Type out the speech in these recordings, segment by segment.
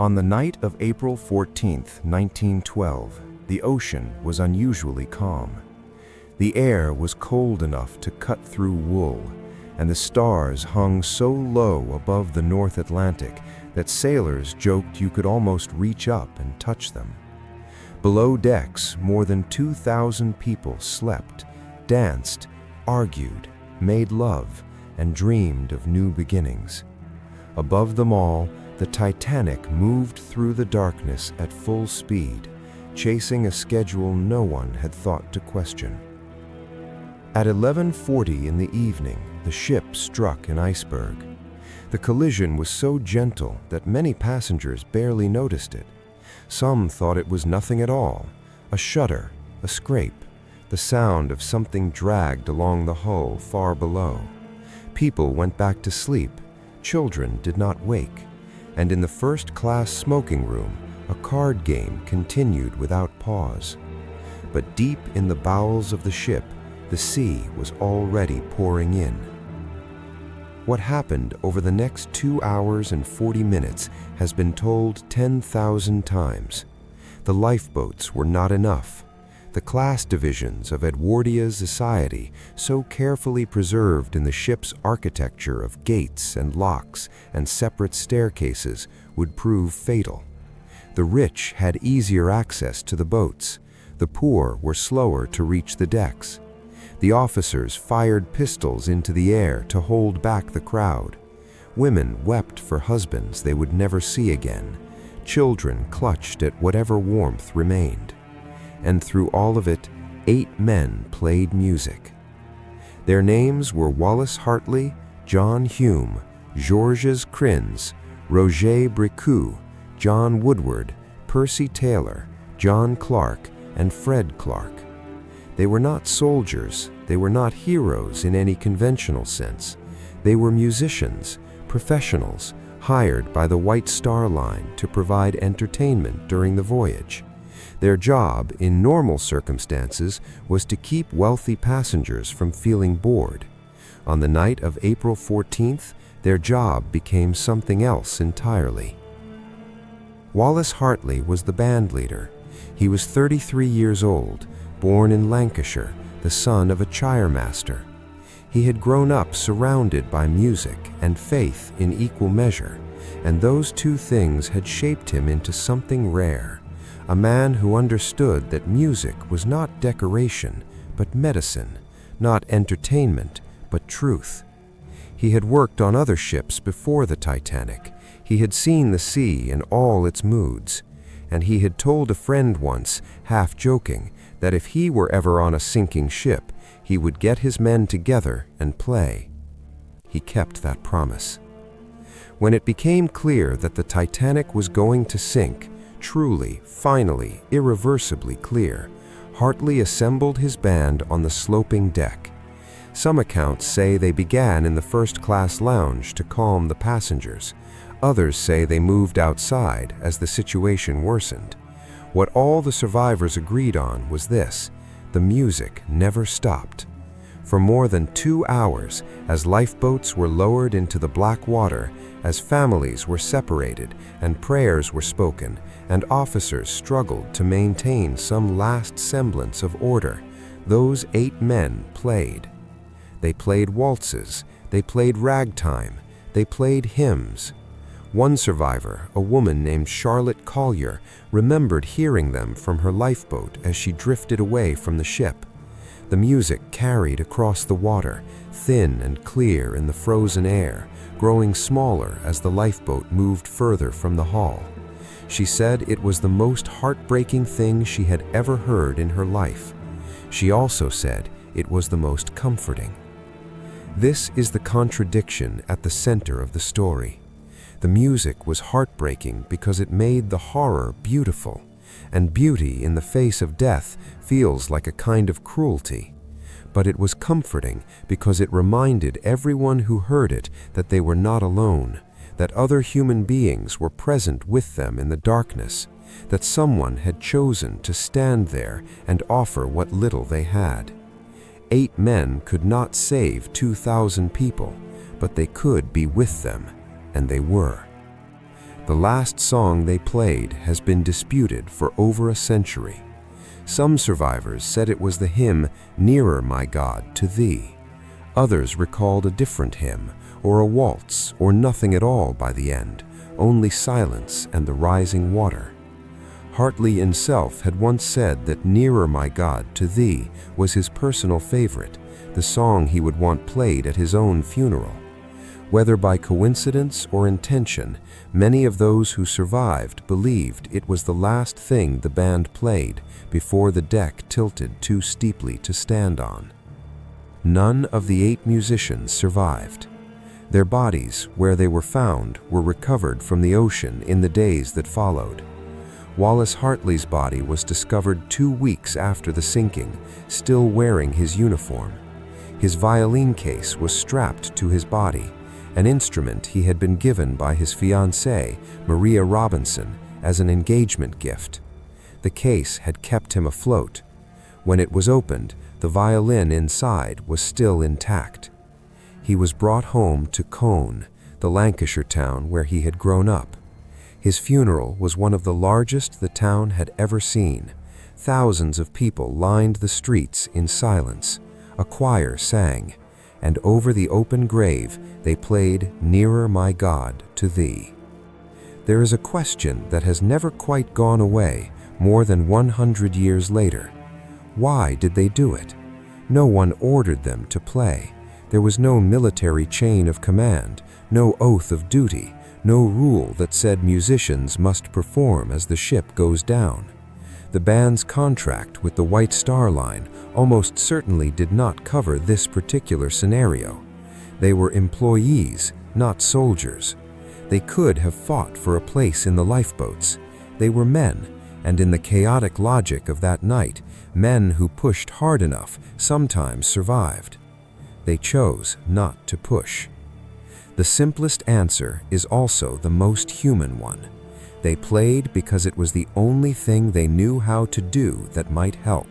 On the night of April 14, 1912, the ocean was unusually calm. The air was cold enough to cut through wool, and the stars hung so low above the North Atlantic that sailors joked you could almost reach up and touch them. Below decks, more than 2,000 people slept, danced, argued, made love, and dreamed of new beginnings. Above them all, the Titanic moved through the darkness at full speed, chasing a schedule no one had thought to question. At 11:40 in the evening, the ship struck an iceberg. The collision was so gentle that many passengers barely noticed it. Some thought it was nothing at all, a shudder, a scrape, the sound of something dragged along the hull far below. People went back to sleep, children did not wake, and in the first-class smoking room, a card game continued without pause. But deep in the bowels of the ship, the sea was already pouring in. What happened over the next 2 hours and 40 minutes has been told 10,000 times. The lifeboats were not enough. The class divisions of Edwardia's society, so carefully preserved in the ship's architecture of gates and locks and separate staircases, would prove fatal. The rich had easier access to the boats. The poor were slower to reach the decks. The officers fired pistols into the air to hold back the crowd. Women wept for husbands they would never see again. Children clutched at whatever warmth remained. And through all of it, 8 men played music. Their names were Wallace Hartley, John Hume, Georges Crins, Roger Bricout, John Woodward, Percy Taylor, John Clark, and Fred Clark. They were not soldiers, they were not heroes in any conventional sense. They were musicians, professionals, hired by the White Star Line to provide entertainment during the voyage. Their job, in normal circumstances, was to keep wealthy passengers from feeling bored. On the night of April 14th, their job became something else entirely. Wallace Hartley was the band leader. He was 33 years old, born in Lancashire, the son of a chiremaster. He had grown up surrounded by music and faith in equal measure, and those two things had shaped him into something rare, a man who understood that music was not decoration, but medicine, not entertainment, but truth. He had worked on other ships before the Titanic. He had seen the sea in all its moods, and he had told a friend once, half joking, that if he were ever on a sinking ship, he would get his men together and play. He kept that promise. When it became clear that the Titanic was going to sink, truly, finally, irreversibly clear, Hartley assembled his band on the sloping deck. Some accounts say they began in the first-class lounge to calm the passengers. Others say they moved outside as the situation worsened. What all the survivors agreed on was this: the music never stopped. For more than 2 hours, as lifeboats were lowered into the black water, as families were separated and prayers were spoken, and officers struggled to maintain some last semblance of order, those 8 men played. They played waltzes, they played ragtime, they played hymns. One survivor, a woman named Charlotte Collier, remembered hearing them from her lifeboat as she drifted away from the ship. The music carried across the water, thin and clear in the frozen air, growing smaller as the lifeboat moved further from the hull. She said it was the most heartbreaking thing she had ever heard in her life. She also said it was the most comforting. This is the contradiction at the center of the story. The music was heartbreaking because it made the horror beautiful, and beauty in the face of death feels like a kind of cruelty. But it was comforting because it reminded everyone who heard it that they were not alone, that other human beings were present with them in the darkness, that someone had chosen to stand there and offer what little they had. 8 men could not save 2,000 people, but they could be with them, and they were. The last song they played has been disputed for over a century. Some survivors said it was the hymn, "Nearer, My God, to Thee." Others recalled a different hymn, or a waltz, or nothing at all by the end, only silence and the rising water. Hartley himself had once said that "Nearer, My God, to Thee" was his personal favorite, the song he would want played at his own funeral. Whether by coincidence or intention, many of those who survived believed it was the last thing the band played before the deck tilted too steeply to stand on. None of the 8 musicians survived. Their bodies, where they were found, were recovered from the ocean in the days that followed. Wallace Hartley's body was discovered 2 weeks after the sinking, still wearing his uniform. His violin case was strapped to his body, an instrument he had been given by his fiancée, Maria Robinson, as an engagement gift. The case had kept him afloat. When it was opened, the violin inside was still intact. He was brought home to Colne, the Lancashire town where he had grown up. His funeral was one of the largest the town had ever seen. Thousands of people lined the streets in silence. A choir sang, and over the open grave they played "Nearer, My God, to Thee." There is a question that has never quite gone away more than 100 years later. Why did they do it? No one ordered them to play. There was no military chain of command, no oath of duty, no rule that said musicians must perform as the ship goes down. The band's contract with the White Star Line almost certainly did not cover this particular scenario. They were employees, not soldiers. They could have fought for a place in the lifeboats. They were men, and in the chaotic logic of that night, men who pushed hard enough sometimes survived. They chose not to push. The simplest answer is also the most human one. They played because it was the only thing they knew how to do that might help.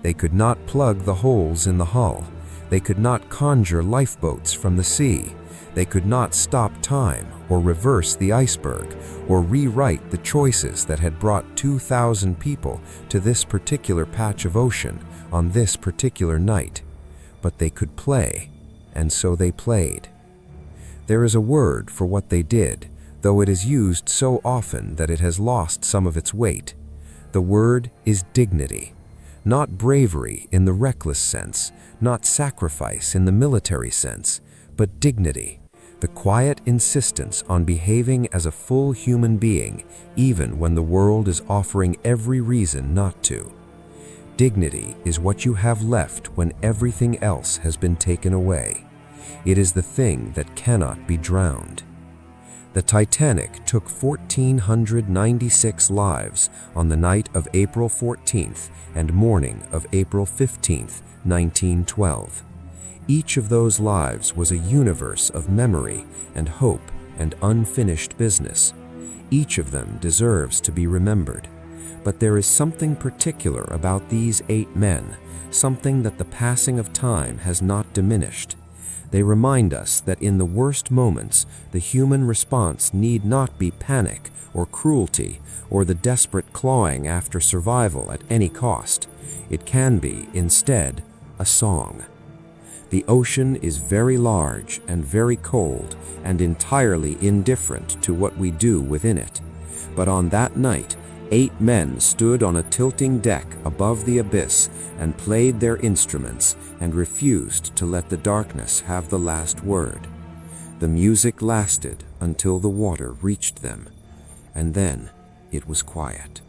They could not plug the holes in the hull. They could not conjure lifeboats from the sea. They could not stop time or reverse the iceberg or rewrite the choices that had brought 2,000 people to this particular patch of ocean on this particular night. But they could play, and so they played. There is a word for what they did, though it is used so often that it has lost some of its weight. The word is dignity. Not bravery in the reckless sense, not sacrifice in the military sense, but dignity, the quiet insistence on behaving as a full human being, even when the world is offering every reason not to. Dignity is what you have left when everything else has been taken away. It is the thing that cannot be drowned. The Titanic took 1,496 lives on the night of April 14th and morning of April 15th, 1912. Each of those lives was a universe of memory and hope and unfinished business. Each of them deserves to be remembered. But there is something particular about these 8 men, something that the passing of time has not diminished. They remind us that in the worst moments, the human response need not be panic or cruelty or the desperate clawing after survival at any cost. It can be, instead, a song. The ocean is very large and very cold and entirely indifferent to what we do within it. But on that night, 8 men stood on a tilting deck above the abyss and played their instruments and refused to let the darkness have the last word. The music lasted until the water reached them, and then it was quiet.